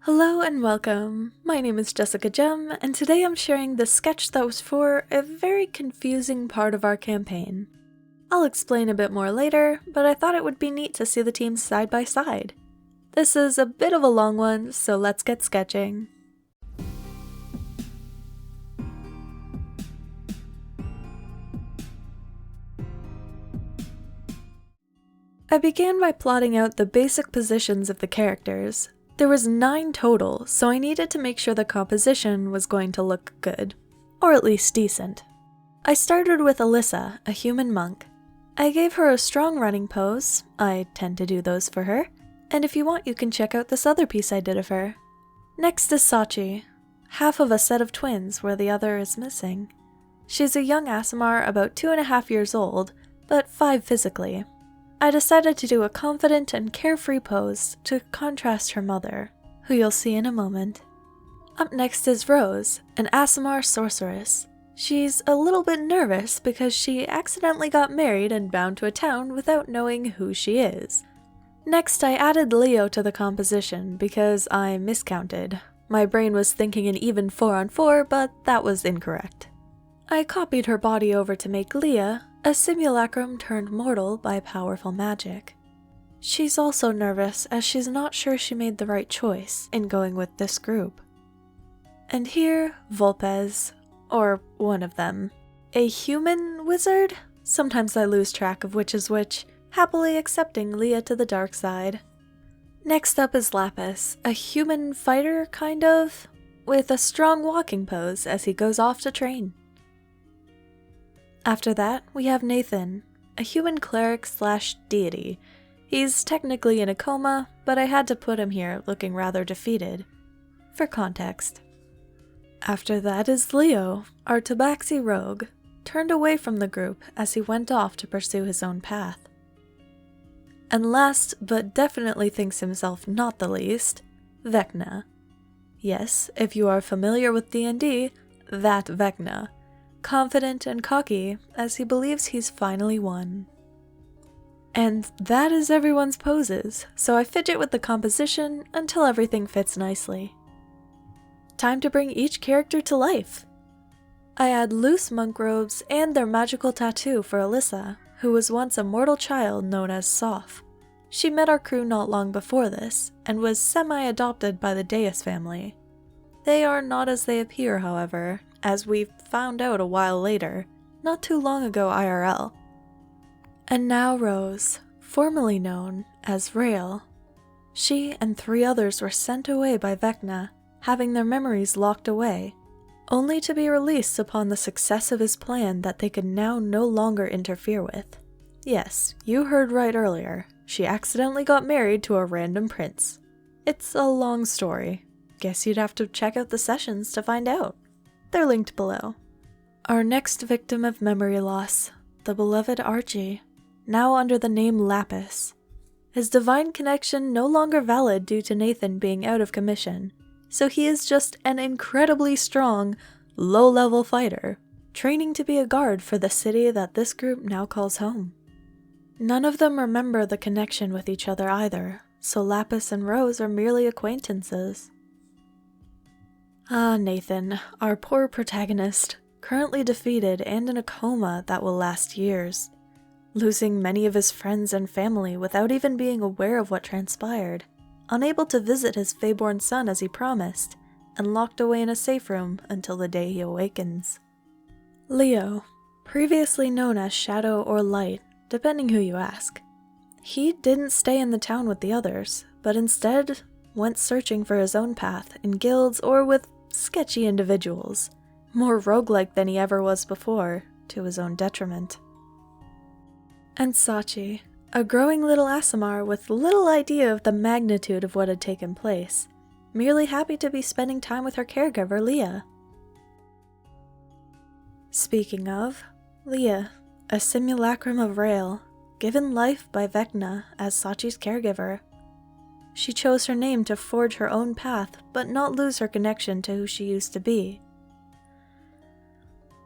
Hello and welcome. My name is Jessica Gem, and today I'm sharing the sketch that was for a very confusing part of our campaign. I'll explain a bit more later, but I thought it would be neat to see the teams side by side. This is a bit of a long one, so let's get sketching. I began by plotting out the basic positions of the characters. There was 9 total, so I needed to make sure the composition was going to look good. Or at least decent. I started with Alyssa, a human monk. I gave her a strong running pose, I tend to do those for her, and if you want you can check out this other piece I did of her. Next is Sachi, half of a set of twins where the other is missing. She's a young Aasimar about 2.5 years old, but 5 physically. I decided to do a confident and carefree pose to contrast her mother, who you'll see in a moment. Up next is Rose, an Aasimar sorceress. She's a little bit nervous because she accidentally got married and bound to a town without knowing who she is. Next, I added Leo to the composition because I miscounted. My brain was thinking an even 4-on-4, but that was incorrect. I copied her body over to make Leah, a simulacrum turned mortal by powerful magic. She's also nervous as she's not sure she made the right choice in going with this group. And here, Volpez, or one of them. A human wizard? Sometimes I lose track of which is which, happily accepting Leah to the dark side. Next up is Lapis, a human fighter, kind of, with a strong walking pose as he goes off to train. After that, we have Nathan, a human cleric/deity. He's technically in a coma, but I had to put him here looking rather defeated, for context. After that is Leo, our tabaxi rogue, turned away from the group as he went off to pursue his own path. And last, but definitely thinks himself not the least, Vecna. Yes, if you are familiar with D&D, that Vecna. Confident and cocky as he believes he's finally won. And that is everyone's poses, so I fidget with the composition until everything fits nicely. Time to bring each character to life. I add loose monk robes and their magical tattoo for Alyssa, who was once a mortal child known as Soph. She met our crew not long before this, and was semi-adopted by the Deus family. They are not as they appear, however, as we found out a while later, not too long ago IRL. And now Rose, formerly known as Rael. She and 3 others were sent away by Vecna, having their memories locked away, only to be released upon the success of his plan that they could now no longer interfere with. Yes, you heard right earlier, she accidentally got married to a random prince. It's a long story. Guess you'd have to check out the sessions to find out. They're linked below. Our next victim of memory loss, the beloved Archie, now under the name Lapis. His divine connection no longer valid due to Nathan being out of commission, so he is just an incredibly strong, low-level fighter, training to be a guard for the city that this group now calls home. None of them remember the connection with each other either, so Lapis and Rose are merely acquaintances. Ah, Nathan, our poor protagonist, currently defeated and in a coma that will last years, losing many of his friends and family without even being aware of what transpired, unable to visit his Feyborn son as he promised, and locked away in a safe room until the day he awakens. Leo, previously known as Shadow or Light, depending who you ask. He didn't stay in the town with the others, but instead went searching for his own path in guilds or with sketchy individuals, more roguelike than he ever was before, to his own detriment. And Sachi, a growing little Aasimar with little idea of the magnitude of what had taken place, merely happy to be spending time with her caregiver, Leah. Speaking of, Leah, a simulacrum of Rael, given life by Vecna as Sachi's caregiver. She chose her name to forge her own path, but not lose her connection to who she used to be.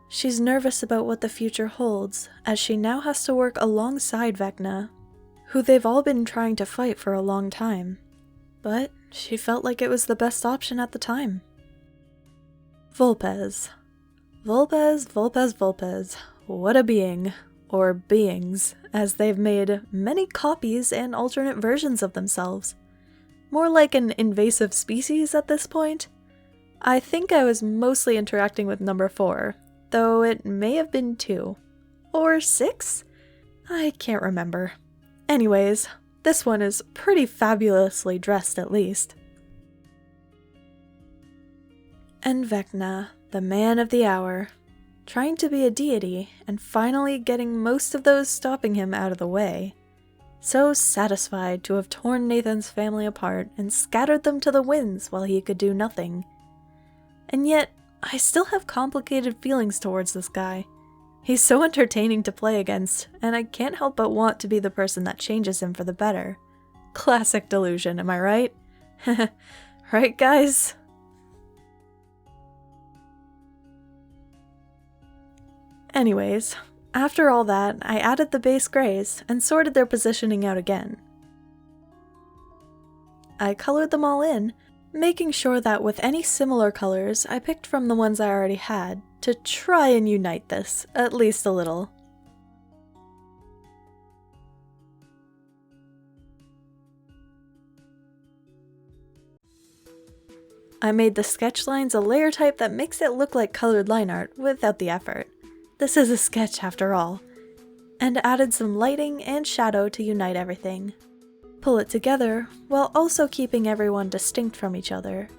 She's nervous about what the future holds, as she now has to work alongside Vecna, who they've all been trying to fight for a long time. but she felt like it was the best option at the time. Vulpes. Vulpes, Vulpes, Vulpes. What a being. Or beings, as they've made many copies and alternate versions of themselves. More like an invasive species at this point. I think I was mostly interacting with number 4, though it may have been 2. Or 6? I can't remember. Anyways, this one is pretty fabulously dressed at least. And Vecna, the man of the hour, trying to be a deity and finally getting most of those stopping him out of the way. So satisfied to have torn Nathan's family apart and scattered them to the winds while he could do nothing. And yet, I still have complicated feelings towards this guy. He's so entertaining to play against, and I can't help but want to be the person that changes him for the better. Classic delusion, am I right? Right, guys? Anyways, after all that, I added the base grays and sorted their positioning out again. I colored them all in, making sure that with any similar colors I picked from the ones I already had to try and unite this, at least a little. I made the sketch lines a layer type that makes it look like colored line art without the effort. This is a sketch after all. And added some lighting and shadow to unite everything. Pull it together while also keeping everyone distinct from each other.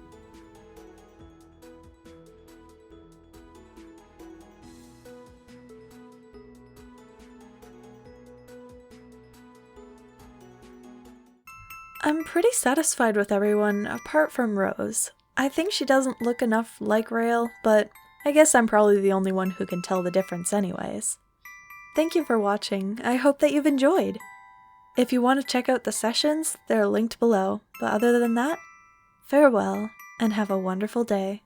I'm pretty satisfied with everyone apart from Rose. I think she doesn't look enough like Rael, but I guess I'm probably the only one who can tell the difference anyways. Thank you for watching, I hope that you've enjoyed! If you want to check out the sessions, they're linked below, but other than that, farewell, and have a wonderful day.